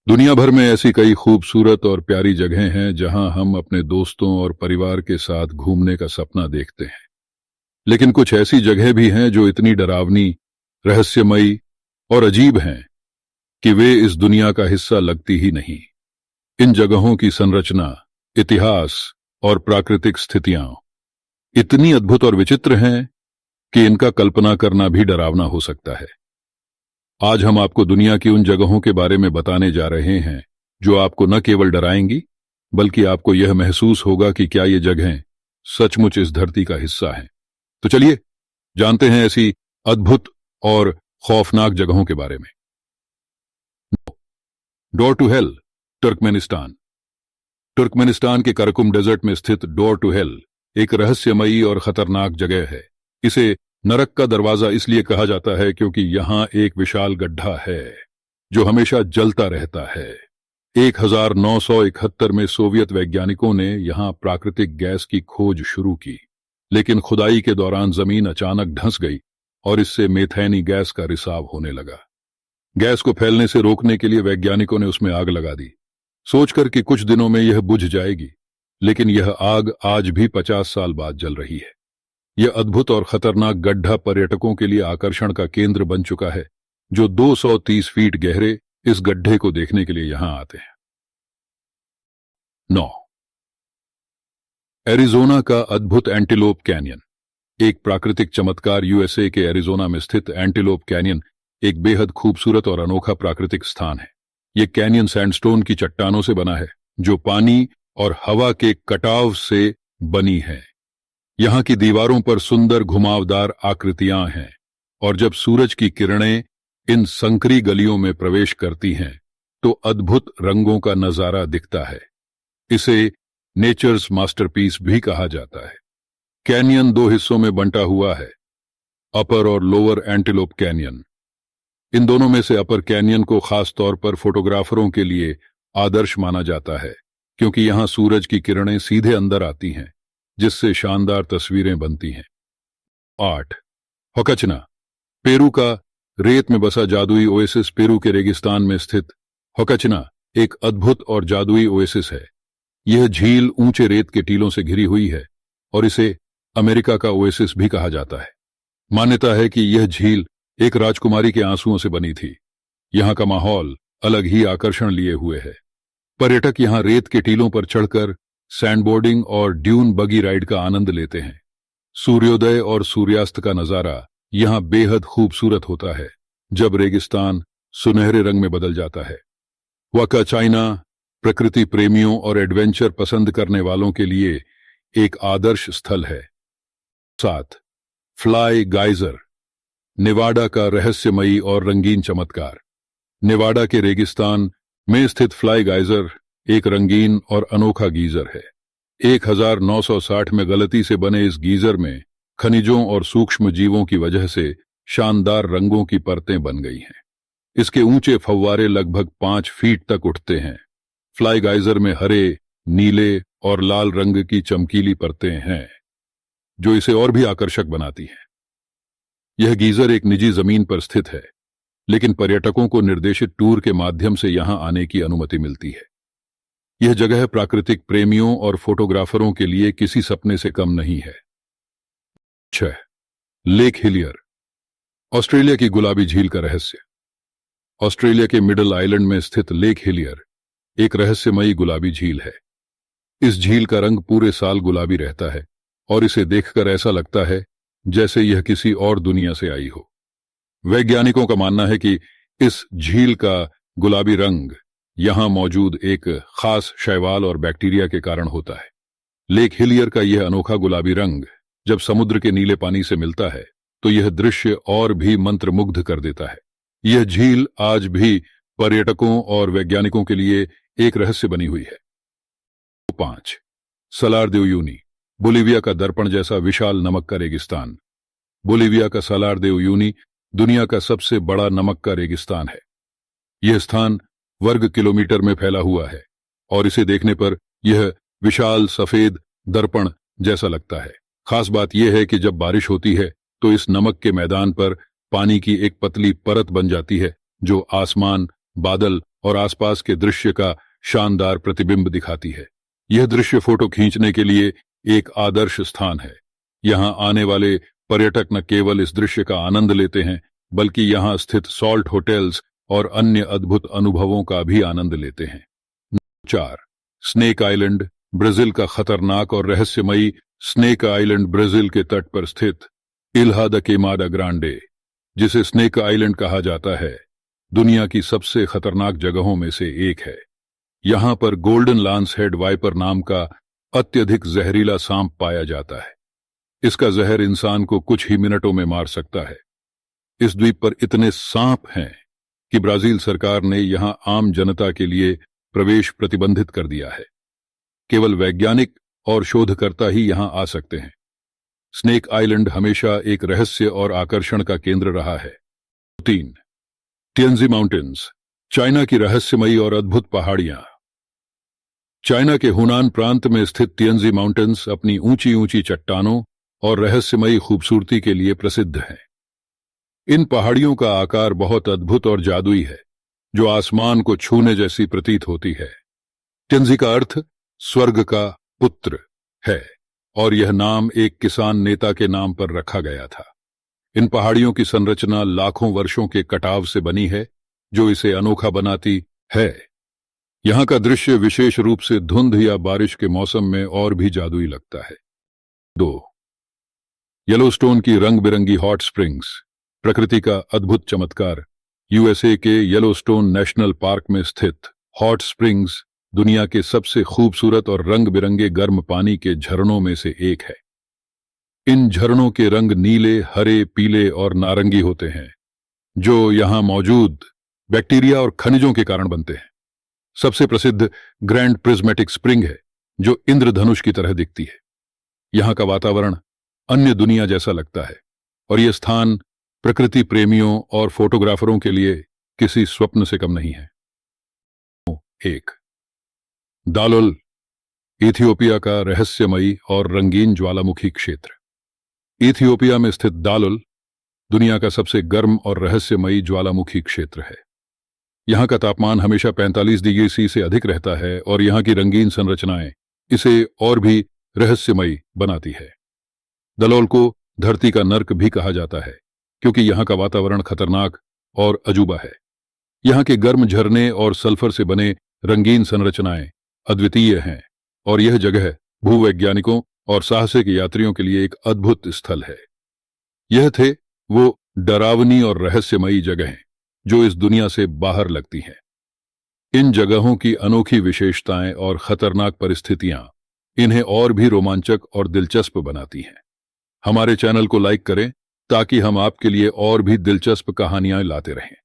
दुनिया भर में ऐसी कई खूबसूरत और प्यारी जगहें हैं जहां हम अपने दोस्तों और परिवार के साथ घूमने का सपना देखते हैं। लेकिन कुछ ऐसी जगहें भी हैं जो इतनी डरावनी, रहस्यमयी और अजीब हैं कि वे इस दुनिया का हिस्सा लगती ही नहीं। इन जगहों की संरचना, इतिहास और प्राकृतिक स्थितियां इतनी अद्भुत और विचित्र हैं कि इनका कल्पना करना भी डरावना हो सकता है। आज हम आपको दुनिया की उन जगहों के बारे में बताने जा रहे हैं जो आपको न केवल डराएंगी बल्कि आपको यह महसूस होगा कि क्या ये जगहें सचमुच इस धरती का हिस्सा हैं। तो चलिए जानते हैं ऐसी अद्भुत और खौफनाक जगहों के बारे में। Door to hell, Turkmenistan. Turkmenistan के कराकुम डेजर्ट में स्थित डोर टू हेल एक रहस्यमयी और खतरनाक जगह है। इसे नरक का दरवाजा इसलिए कहा जाता है क्योंकि यहां एक विशाल गड्ढा है जो हमेशा जलता रहता है। 1971 में सोवियत वैज्ञानिकों ने यहां प्राकृतिक गैस की खोज शुरू की, लेकिन खुदाई के दौरान जमीन अचानक धंस गई और इससे मेथेनी गैस का रिसाव होने लगा। गैस को फैलने से रोकने के लिए वैज्ञानिकों ने उसमें आग लगा दी, सोचकर कि कुछ दिनों में यह बुझ जाएगी, लेकिन यह आग आज भी 50 साल बाद जल रही है। यह अद्भुत और खतरनाक गड्ढा पर्यटकों के लिए आकर्षण का केंद्र बन चुका है, जो 230 फीट गहरे इस गड्ढे को देखने के लिए यहां आते हैं। 9. एरिजोना का अद्भुत एंटीलोप कैनियन। एक प्राकृतिक चमत्कार। यूएसए के एरिजोना में स्थित एंटीलोप कैनियन एक बेहद खूबसूरत और अनोखा प्राकृतिक स्थान है। यह कैनियन सैंडस्टोन की चट्टानों से बना है जो पानी और हवा के कटाव से बनी है। यहां की दीवारों पर सुंदर घुमावदार आकृतियां हैं और जब सूरज की किरणें इन संकरी गलियों में प्रवेश करती हैं तो अद्भुत रंगों का नजारा दिखता है। इसे नेचर्स मास्टरपीस भी कहा जाता है। कैनियन 2 हिस्सों में बंटा हुआ है, अपर और लोअर एंटीलोप कैनियन। इन दोनों में से अपर कैनियन को खास तौर पर फोटोग्राफरों के लिए आदर्श माना जाता है क्योंकि यहां सूरज की किरणें सीधे अंदर आती हैं जिससे शानदार तस्वीरें बनती हैं। 8. होकचना। पेरू का रेत में बसा जादुई ओएसिस। पेरू के रेगिस्तान में स्थित होकचना एक अद्भुत और जादुई ओएसिस है। यह झील ऊंचे रेत के टीलों से घिरी हुई है और इसे अमेरिका का ओएसिस भी कहा जाता है। मान्यता है कि यह झील एक राजकुमारी के आंसुओं से बनी थी। यहां का माहौल अलग ही आकर्षण लिए हुए है। पर्यटक यहां रेत के टीलों पर चढ़कर सैंडबोर्डिंग और ड्यून बगी राइड का आनंद लेते हैं। सूर्योदय और सूर्यास्त का नजारा यहां बेहद खूबसूरत होता है जब रेगिस्तान सुनहरे रंग में बदल जाता है। वाकाचाइना प्रकृति प्रेमियों और एडवेंचर पसंद करने वालों के लिए एक आदर्श स्थल है। 7. Fly geyser. नेवाडा का रहस्यमयी और रंगीन चमत्कार। नेवाडा के रेगिस्तान में स्थित फ्लाई गाइजर एक रंगीन और अनोखा गीजर है। 1960 में गलती से बने इस गीजर में खनिजों और सूक्ष्म जीवों की वजह से शानदार रंगों की परतें बन गई हैं। इसके ऊंचे फव्वारे लगभग 5 फीट तक उठते हैं। फ्लाई गाइजर में हरे, नीले और लाल रंग की चमकीली परतें हैं जो इसे और भी आकर्षक बनाती हैं। यह गीजर एक निजी जमीन पर स्थित है, लेकिन पर्यटकों को निर्देशित टूर के माध्यम से यहां आने की अनुमति मिलती है। यह जगह प्राकृतिक प्रेमियों और फोटोग्राफरों के लिए किसी सपने से कम नहीं है। 6. Lake Hillier. ऑस्ट्रेलिया की गुलाबी झील का रहस्य। ऑस्ट्रेलिया के मिडल आइलैंड में स्थित लेक हिलियर एक रहस्यमयी गुलाबी झील है। इस झील का रंग पूरे साल गुलाबी रहता है और इसे देखकर ऐसा लगता है जैसे यह किसी और दुनिया से आई हो। वैज्ञानिकों का मानना है कि इस झील का गुलाबी रंग यहां मौजूद एक खास शैवाल और बैक्टीरिया के कारण होता है। लेक हिलियर का यह अनोखा गुलाबी रंग जब समुद्र के नीले पानी से मिलता है तो यह दृश्य और भी मंत्रमुग्ध कर देता है। यह झील आज भी पर्यटकों और वैज्ञानिकों के लिए एक रहस्य बनी हुई है। 5. सलार दे उयुनी। बोलिविया का दर्पण जैसा विशाल नमक का रेगिस्तान। बोलिविया का सलार दे उयुनी दुनिया का सबसे बड़ा नमक का रेगिस्तान है। यह स्थान वर्ग किलोमीटर में फैला हुआ है और इसे देखने पर यह विशाल सफेद दर्पण जैसा लगता है। खास बात यह है कि जब बारिश होती है तो इस नमक के मैदान पर पानी की एक पतली परत बन जाती है जो आसमान, बादल और आसपास के दृश्य का शानदार प्रतिबिंब दिखाती है। यह दृश्य फोटो खींचने के लिए एक आदर्श स्थान है। यहाँ आने वाले पर्यटक न केवल इस दृश्य का आनंद लेते हैं, बल्कि यहाँ स्थित सॉल्ट होटल्स और अन्य अद्भुत अनुभवों का भी आनंद लेते हैं। 4. स्नेक आइलैंड, ब्राजील का खतरनाक और रहस्यमयी स्नेक आइलैंड ब्राजील के तट पर स्थित इल्हा द क्वेमादा ग्रांडे, जिसे स्नेक आइलैंड कहा जाता है, दुनिया की सबसे खतरनाक जगहों में से एक है। यहां पर गोल्डन लांस हेड वाइपर नाम का अत्यधिक जहरीला सांप पाया जाता है। इसका जहर इंसान को कुछ ही मिनटों में मार सकता है। इस द्वीप पर इतने सांप हैं कि ब्राजील सरकार ने यहां आम जनता के लिए प्रवेश प्रतिबंधित कर दिया है। केवल वैज्ञानिक और शोधकर्ता ही यहां आ सकते हैं। स्नेक आइलैंड हमेशा एक रहस्य और आकर्षण का केंद्र रहा है। 3. टिएनजी माउंटेन्स, चाइना की रहस्यमयी और अद्भुत पहाड़ियां। चाइना के हुनान प्रांत में स्थित टिएनजी माउंटेन्स अपनी ऊंची ऊंची चट्टानों और रहस्यमयी खूबसूरती के लिए प्रसिद्ध हैं। इन पहाड़ियों का आकार बहुत अद्भुत और जादुई है, जो आसमान को छूने जैसी प्रतीत होती है। टिएनजी का अर्थ स्वर्ग का पुत्र है और यह नाम एक किसान नेता के नाम पर रखा गया था। इन पहाड़ियों की संरचना लाखों वर्षों के कटाव से बनी है, जो इसे अनोखा बनाती है। यहां का दृश्य विशेष रूप से धुंध या बारिश के मौसम में और भी जादुई लगता है। 2. येलोस्टोन की रंग बिरंगी हॉट स्प्रिंग्स, प्रकृति का अद्भुत चमत्कार। यूएसए के येलोस्टोन नेशनल पार्क में स्थित हॉट स्प्रिंग्स दुनिया के सबसे खूबसूरत और रंग बिरंगे गर्म पानी के झरनों में से एक है। इन झरनों के रंग नीले, हरे, पीले और नारंगी होते हैं, जो यहां मौजूद बैक्टीरिया और खनिजों के कारण बनते हैं। सबसे प्रसिद्ध ग्रैंड प्रिज्मेटिक स्प्रिंग है, जो इंद्रधनुष की तरह दिखती है। यहां का वातावरण अन्य दुनिया जैसा लगता है और यह स्थान प्रकृति प्रेमियों और फोटोग्राफरों के लिए किसी स्वप्न से कम नहीं है। 1. दालोल, इथियोपिया का रहस्यमयी और रंगीन ज्वालामुखी क्षेत्र। इथियोपिया में स्थित दालोल दुनिया का सबसे गर्म और रहस्यमयी ज्वालामुखी क्षेत्र है। यहां का तापमान हमेशा 45 डिग्री सी से अधिक रहता है और यहां की रंगीन संरचनाएं इसे और भी रहस्यमयी बनाती है। दालोल को धरती का नर्क भी कहा जाता है, क्योंकि यहां का वातावरण खतरनाक और अजूबा है। यहां के गर्म झरने और सल्फर से बने रंगीन संरचनाएं अद्वितीय हैं और यह जगह भूवैज्ञानिकों और साहसिक यात्रियों के लिए एक अद्भुत स्थल है। यह थे वो डरावनी और रहस्यमयी जगहें जो इस दुनिया से बाहर लगती हैं। इन जगहों की अनोखी विशेषताएं और खतरनाक परिस्थितियां इन्हें और भी रोमांचक और दिलचस्प बनाती हैं। हमारे चैनल को लाइक करें ताकि हम आपके लिए और भी दिलचस्प कहानियां लाते रहें।